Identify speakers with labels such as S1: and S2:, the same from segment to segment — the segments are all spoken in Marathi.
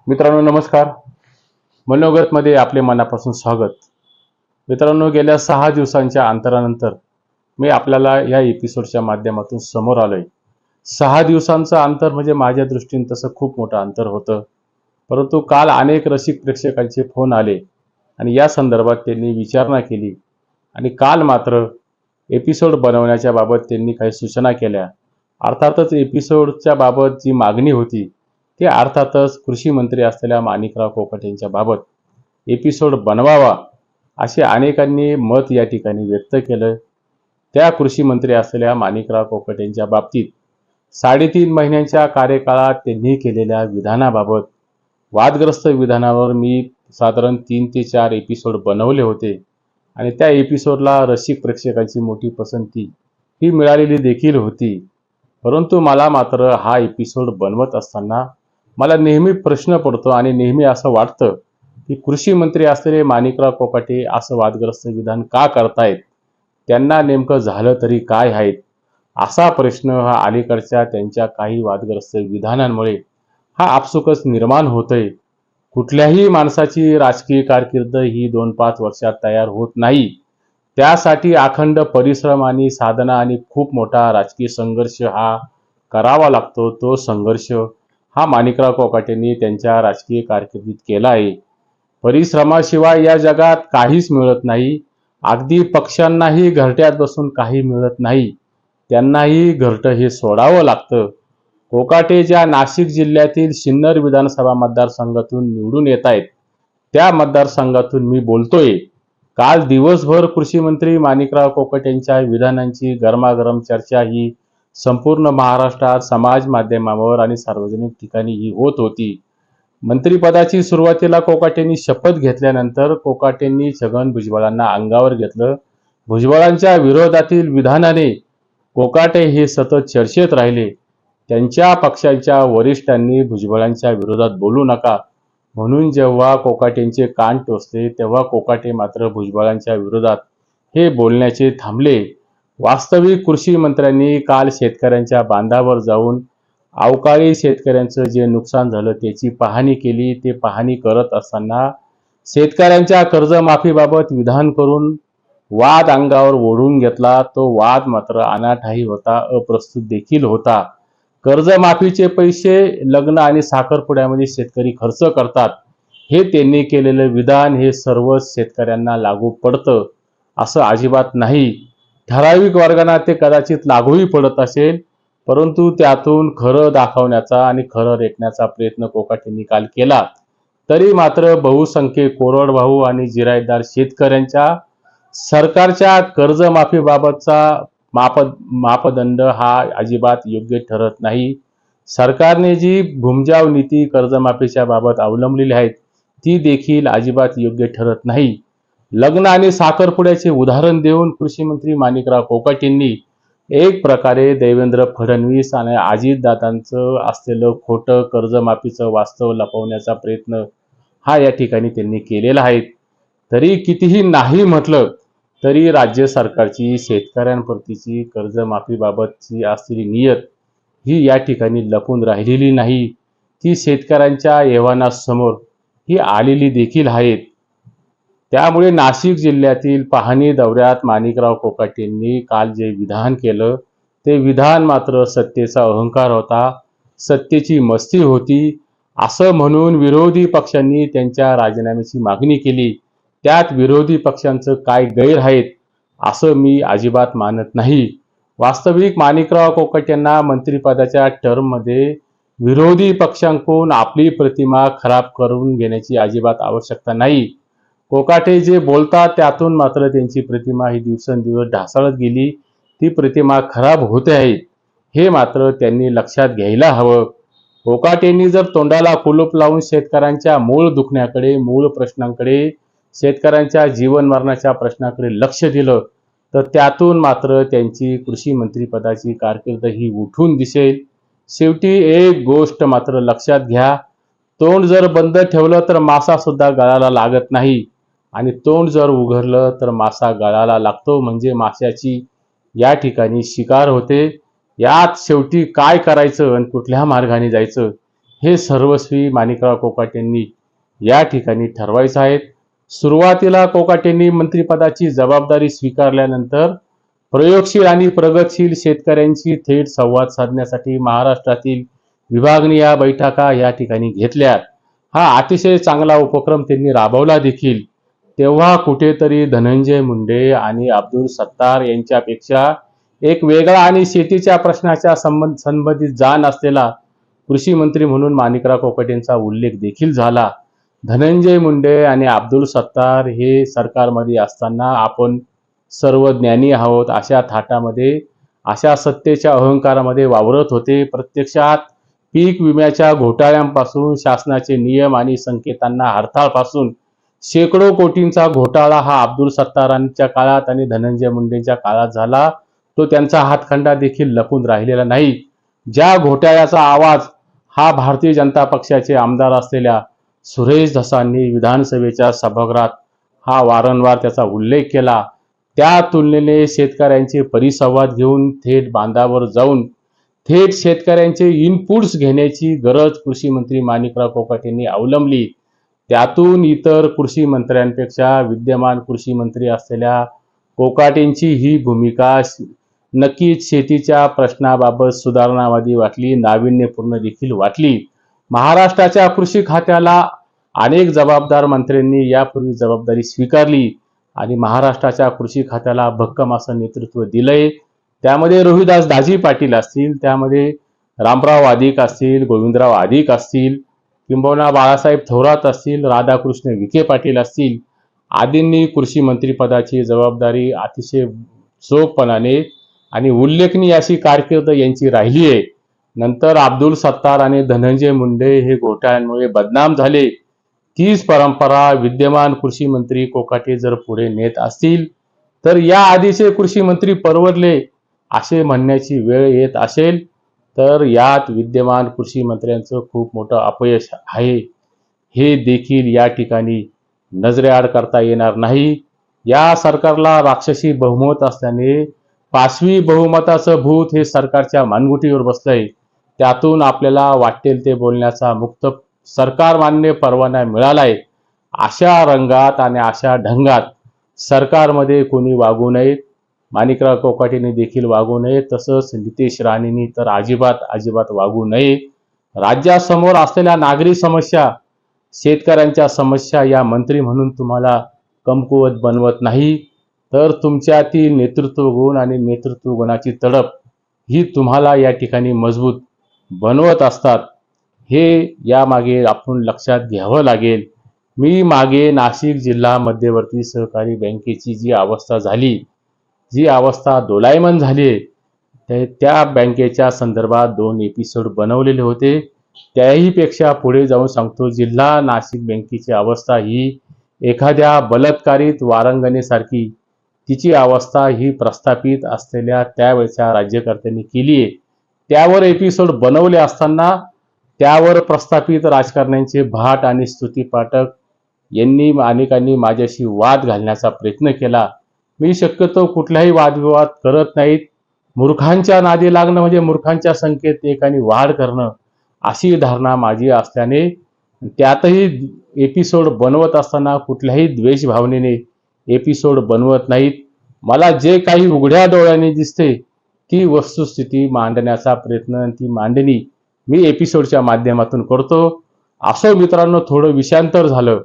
S1: मित्रांनो नमस्कार. मनोगतमध्ये आपले मनापासून स्वागत. मित्रांनो, गेल्या 6 दिवसांच्या अंतरानंतर मी आपल्याला या एपिसोडच्या माध्यमातून समोर आलोय. 6 दिवसांचं अंतर म्हणजे माझ्या दृष्टीने तसं खूप मोठं अंतर होतं. परंतु काल अनेक रसिक प्रेक्षकांचे फोन आले आणि या संदर्भात त्यांनी विचारणा केली आणि काल मात्र एपिसोड बनवण्याच्या बाबत त्यांनी काही सूचना केल्या. अर्थातच एपिसोडच्या बाबत जी मागणी होती ते अर्थातच कृषी मंत्री असलेल्या माणिकराव कोकाटे यांच्या बाबत एपिसोड बनवावा असे अनेकांनी मत या ठिकाणी व्यक्त केलं. त्या कृषी मंत्री असलेल्या माणिकराव कोकाटे यांच्या बाबतीत 3.5 महिन्यांच्या कार्यकाळात त्यांनी केलेल्या विधानाबाबत वादग्रस्त विधानावर मी साधारण 3 ते 4 एपिसोड बनवले होते आणि त्या एपिसोडला रसिक प्रेक्षकांची मोठी पसंती ही मिळालेली देखील होती. परंतु मला मात्र हा एपिसोड बनवत असताना मला नेहमी प्रश्न पडतो आणि नेहमी असं वाटतं की कृषी मंत्री असलेले माणिकराव कोकाटे असं वादग्रस्त विधान का करतायत, त्यांना नेमकं झालं तरी काय आहेत, असा प्रश्न हा अलीकडच्या त्यांच्या काही वादग्रस्त विधानांमुळे हा आपसुकच निर्माण होतोय. कुठल्याही माणसाची राजकीय कारकीर्द ही 2-5 वर्षात तयार होत नाही. त्यासाठी अखंड परिश्रम आणि साधना आणि खूप मोठा राजकीय संघर्ष हा करावा लागतो. तो संघर्ष हा माणिकराव कोकाटेंनी त्यांच्या राजकीय कारकिर्दीत केला आहे. परिश्रमाशिवाय या जगात काहीच मिळत नाही. अगदी पक्ष्यांनाही घरट्यात बसून काही मिळत नाही. त्यांनाही घरटं हे सोडावं लागतं. कोकाटे ज्या नाशिक जिल्ह्यातील सिन्नर विधानसभा मतदारसंघातून निवडून येत आहेत, त्या मतदारसंघातून मी बोलतोय. काल दिवसभर कृषी मंत्री माणिकराव कोकाटे यांच्या विधानांची गरमागरम चर्चा ही संपूर्ण महाराष्ट्रात समाज माध्यमावर आणि सार्वजनिक ठिकाणी ही होत होती. मंत्रिपदाची सुरुवातीला कोकाटेंनी शपथ घेतल्यानंतर कोकाटेंनी छगन भुजबळांना अंगावर घेतलं. भुजबळांच्या विरोधातील विधानाने कोकाटे हे सतत चर्चेत राहिले. त्यांच्या पक्षाच्या वरिष्ठांनी भुजबळांच्या विरोधात बोलू नका म्हणून जेव्हा कोकाटेंचे कान टोचले तेव्हा कोकाटे मात्र भुजबळांच्या विरोधात हे बोलण्याचे थांबले. वास्तविक कृषी मंत्र्यांनी काल शेतकऱ्यांच्या बांधावर जाऊन अवकाळी शेतकऱ्यांचं जे नुकसान झालं त्याची पाहणी केली. ते पाहणी करत असताना शेतकऱ्यांच्या कर्जमाफीबाबत विधान करून वाद अंगावर ओढून घेतला. तो वाद मात्र अनाठाही होता, अप्रस्तुत देखील होता. कर्जमाफीचे पैसे लग्न आणि साखरपुड्यामध्ये शेतकरी खर्च करतात, हे त्यांनी केलेलं विधान हे सर्व शेतकऱ्यांना लागू पडतं असं अजिबात नाही. ठराविक वर्गांना ते कदाचित लागूही पडत असेल, परंतु त्यातून खरं दाखवण्याचा आणि खरं रेटण्याचा प्रयत्न कोकाटेंनी काल केला. तरी मात्र बहुसंख्य कोरडवाहू आणि जिरायतदार शेतकऱ्यांच्या सरकारच्या कर्जमाफीबाबतचा मापदंड हा अजिबात योग्य ठरत नाही. सरकारने जी घुमजाव नीती कर्जमाफीच्या बाबत अवलंबलेली आहे ती देखील अजिबात योग्य ठरत नाही. लग्न आणि साखरपुड्याचे उदाहरण देऊन कृषी मंत्री माणिकराव कोकाटेंनी एक प्रकारे देवेंद्र फडणवीस आणि अजितदादांचं असलेलं खोटं कर्जमाफीचं वास्तव लपवण्याचा प्रयत्न हा या ठिकाणी त्यांनी केलेला आहे. तरी कितीही नाही म्हटलं तरी राज्य सरकारची शेतकऱ्यांप्रतीची कर्जमाफीबाबतची असलेली नियत ही या ठिकाणी लपून राहिलेली नाही. ती शेतकऱ्यांच्या एव्हानासमोर ही आलेली देखील आहेत. त्यामुळे नाशिक जिल्ह्यातील पाहणी दौऱ्यात माणिकराव कोकाटेंनी काल जे विधान केलं ते विधान मात्र सत्तेचा अहंकार होता, सत्तेची मस्ती होती असं म्हणून विरोधी पक्षांनी त्यांच्या राजीनाम्याची मागणी केली. त्यात विरोधी पक्षांचं काय गैर आहेत असं मी अजिबात मानत नाही. वास्तविक माणिकराव कोकाटेंना मंत्रिपदाच्या टर्ममध्ये विरोधी पक्षांकडून आपली प्रतिमा खराब करून घेण्याची अजिबात आवश्यकता नाही. कोकाटे जे बोलतात त्यातून मात्र त्यांची प्रतिमा ही दिवसेंदिवस ढासळत गेली. ती प्रतिमा खराब होते आहे हे मात्र त्यांनी लक्षात घ्यायला हवं. कोकाटेंनी जर तोंडाला कुलूप लावून शेतकऱ्यांच्या मूळ दुखण्याकडे, मूळ प्रश्नांकडे, शेतकऱ्यांच्या जीवन मरणाच्या प्रश्नाकडे लक्ष दिलं तर त्यातून मात्र त्यांची कृषी मंत्रिपदाची कारकीर्द ही उठून दिसेल. शेवटी एक गोष्ट मात्र लक्षात घ्या, तोंड जर बंद ठेवलं तर मासा सुद्धा गळाला लागत नाही आणि तोंड जर उघडलं तर मासा गळाला लागतो. म्हणजे माशाची या ठिकाणी शिकार होते. यात शेवटी काय करायचं आणि कुठल्या मार्गाने जायचं हे सर्वस्वी माणिकराव कोकाटेंनी या ठिकाणी ठरवायचं आहे. सुरुवातीला कोकाटेंनी मंत्रिपदाची जबाबदारी स्वीकारल्यानंतर प्रयोगशील आणि प्रगतशील शेतकऱ्यांशी थेट संवाद साधण्यासाठी महाराष्ट्रातील विभागणी या बैठका या ठिकाणी घेतल्या. हा अतिशय चांगला उपक्रम त्यांनी राबवला देखील. तेव्हा कुठेतरी धनंजय मुंडे आणि अब्दुल सत्तार यांच्यापेक्षा एक वेगळा आणि शेतीच्या प्रश्नाच्या संबंधित जाण असलेला कृषी मंत्री म्हणून माणिकराव कोकाटेंचा उल्लेख देखील झाला. धनंजय मुंडे आणि अब्दुल सत्तार हे सरकारमध्ये असताना आपण सर्व ज्ञानी आहोत अशा थाटामध्ये, अशा सत्तेच्या अहंकारामध्ये वावरत होते. प्रत्यक्षात पीक विम्याच्या घोटाळ्यांपासून शासनाचे नियम आणि संकेतांना हरताळपासून शेकडो कोटींचा घोटाळा हा अब्दुल सत्तारांच्या काळात आणि धनंजय मुंडेंच्या काळात झाला. तो त्यांचा हातखंडा देखील लपून राहिलेला नाही. ज्या घोटाळ्याचा आवाज हा भारतीय जनता पक्षाचे आमदार असलेल्या सुरेश धसांनी विधानसभेच्या सभागृहात हा वारंवार त्याचा उल्लेख केला, त्या तुलनेने शेतकऱ्यांचे परिसंवाद घेऊन थेट बांधावर जाऊन थेट शेतकऱ्यांचे इनपुट्स घेण्याची गरज कृषी मंत्री माणिकराव कोकाटेंनी अवलंबली. त्यातून इतर कृषी मंत्र्यांपेक्षा विद्यमान कृषी मंत्री असलेल्या कोकाटेंची ही भूमिका नक्कीच शेतीच्या प्रश्नाबाबत सुधारणावादी वाटली, नाविन्यपूर्ण देखील वाटली. महाराष्ट्राच्या कृषी खात्याला अनेक जबाबदार मंत्र्यांनी यापूर्वी जबाबदारी स्वीकारली आणि महाराष्ट्राच्या कृषी खात्याला भक्कम असं नेतृत्व दिलंय. त्यामध्ये रोहिदास दाजी पाटील असतील, त्यामध्ये रामराव आदिक असतील, गोविंदराव आदिक असतील, किंबहुना बाळासाहेब थोरात असतील, राधाकृष्ण विखे पाटील असतील, आदींनी कृषी मंत्रिपदाची जबाबदारी अतिशय चोखपणाने आणि उल्लेखनीय अशी कारकीर्द यांची राहिली आहे. नंतर अब्दुल सत्तार आणि धनंजय मुंडे हे घोटाळ्यांमुळे बदनाम झाले. तीच परंपरा विद्यमान कृषी मंत्री कोकाटे जर पुढे नेत असतील तर या आधीचे कृषी मंत्री परवडले असे म्हणण्याची वेळ येत असेल तर यात विद्यमान कृषी मंत्र्यांचं खूप मोठं अपयश आहे, हे देखील या ठिकाणी नजरेआड करता येणार नाही. या सरकारला राक्षसी बहुमत असल्याने पाचवी बहुमताचं भूत हे सरकारच्या मानगुटीवर बसलंय. त्यातून आपल्याला वाटेल ते बोलण्याचा मुक्त सरकार मान्य परवाना मिळालाय. अशा रंगात आणि अशा ढंगात सरकारमध्ये कोणी वागू नये. माणिकराव कोकाटेंनी देखील वागू नये, तसंच नितेश राणेंनी तर अजिबात वागू नये. राज्यासमोर असलेल्या नागरी समस्या, शेतकऱ्यांच्या समस्या या मंत्री म्हणून तुम्हाला कमकुवत बनवत नाही, तर तुमच्यातील नेतृत्व गुण आणि नेतृत्व गुणाची तडप ही तुम्हाला या ठिकाणी मजबूत बनवत असतात. हे यामागे आपण लक्षात घ्यावं लागेल. मी मागे नाशिक जिल्हा मध्यवर्ती सहकारी बँकेची जी अवस्था झाली, जी अवस्था दोलायमान झाली, त्या बँकेच्या संदर्भात 2 एपिसोड बनवलेले होते. त्याहीपेक्षा पुढे जाऊन सांगतो, जिल्हा नाशिक बँकेची अवस्था ही एखाद्या बलात्कारित वारंगणेसारखी तिची अवस्था ही प्रस्थापित असलेल्या त्यावेळच्या राज्यकर्त्यांनी केली आहे. त्यावर एपिसोड बनवले असताना त्यावर प्रस्थापित राजकारण्यांचे भाट आणि स्तुती पाठक यांनी अनेकांनी माझ्याशी वाद घालण्याचा प्रयत्न केला. मी शक्यतो कुठलाही वादविवाद करत नाहीत. मूर्खांच्या नादी लागणं म्हणजे मूर्खांच्या संख्येत एकाने वाढ करणं अशी धारणा माझी असल्याने त्यातही एपिसोड बनवत असताना कुठल्याही द्वेष भावनेने एपिसोड बनवत नाहीत. मला जे काही उघड्या डोळ्याने दिसते ती वस्तुस्थिती मांडण्याचा प्रयत्न, ती मांडणी मी एपिसोडच्या माध्यमातून करतो. असो मित्रांनो, थोडं विषयांतर झालं.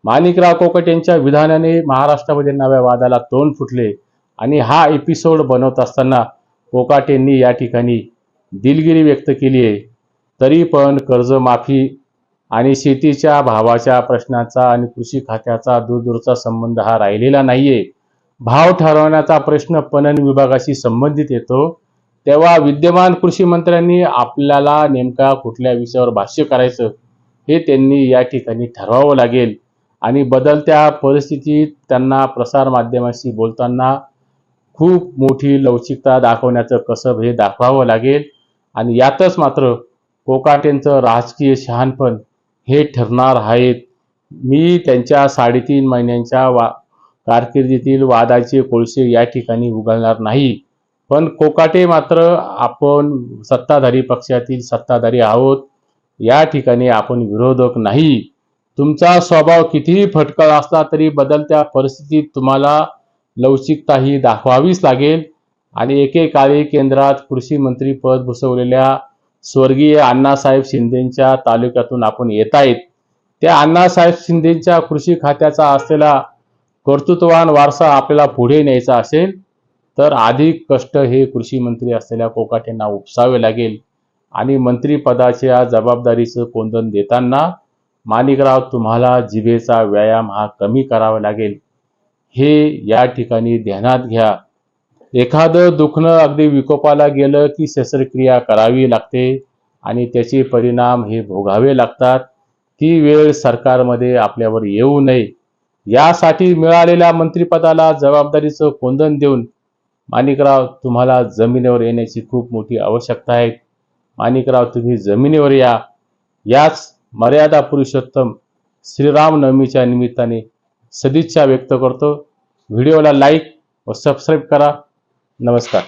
S1: माणिकराव कोकाटे यांच्या विधानाने महाराष्ट्रामध्ये नव्या वादाला तोंड फुटले आणि हा एपिसोड बनवत असताना कोकाटेंनी या ठिकाणी दिलगिरी व्यक्त केली आहे. तरी पण कर्जमाफी आणि शेतीच्या भावाच्या प्रश्नाचा आणि कृषी खात्याचा दूरदूरचा संबंध हा राहिलेला नाहीये. भाव ठरवण्याचा प्रश्न पणन विभागाशी संबंधित येतो. तेव्हा विद्यमान कृषी मंत्र्यांनी आपल्याला नेमका कुठल्या विषयावर भाष्य करायचं हे त्यांनी या ठिकाणी ठरवावं लागेल आणि बदलत्या परिस्थितीत त्यांना प्रसार माध्यमांशी बोलताना खूप मोठी लवचिकता दाखवण्याचं कसब हे दाखवावं लागेल. आणि यातच मात्र कोकाटेंचं राजकीय शहाणपण हे ठरणार आहेत. मी त्यांच्या 3.5 महिन्यांच्या कारकिर्दीतील वादाचे कोळसे या ठिकाणी उघडणार नाही, पण कोकाटे मात्र आपण सत्ताधारी पक्षातील सत्ताधारी आहोत. या ठिकाणी आपण विरोधक नाही. तुमचा स्वभाव कितीही फटकळ असला तरी बदलत्या परिस्थितीत तुम्हाला लवचिकता ही दाखवावीच लागेल. आणि एकेकाळी केंद्रात कृषी मंत्री पद भूषवलेल्या स्वर्गीय अण्णासाहेब शिंदेच्या तालुक्यातून आपण येत आहेत. त्या अण्णासाहेब शिंदेच्या कृषी खात्याचा असलेला कर्तृत्ववान वारसा आपल्याला पुढे न्यायचा असेल तर अधिक कष्ट हे कृषी मंत्री असलेल्या कोकाटेंना उपसावे लागेल. आणि मंत्रिपदाच्या जबाबदारीचं कोंदण देताना माणिकराव तुम्हाला जिभेचा व्यायाम हा कमी करावा लागेल, हे या ठिकाणी ध्यानात घ्या. एखादं दुखणं अगदी विकोपाला गेलं की शस्त्रक्रिया करावी लागते आणि त्याचे परिणाम हे भोगावे लागतात. ती वेळ सरकारमध्ये आपल्यावर येऊ नये यासाठी मिळालेल्या मंत्रिपदाला जबाबदारीचं कोंदण देऊन माणिकराव तुम्हाला जमिनीवर येण्याची खूप मोठी आवश्यकता आहे. माणिकराव तुम्ही जमिनीवर या. याच मर्यादा पुरुषोत्तम श्रीरामनवमीच्या निमित्ताने सदिच्छा व्यक्त करतो. व्हिडिओला लाईक व सबस्क्राईब करा. नमस्कार.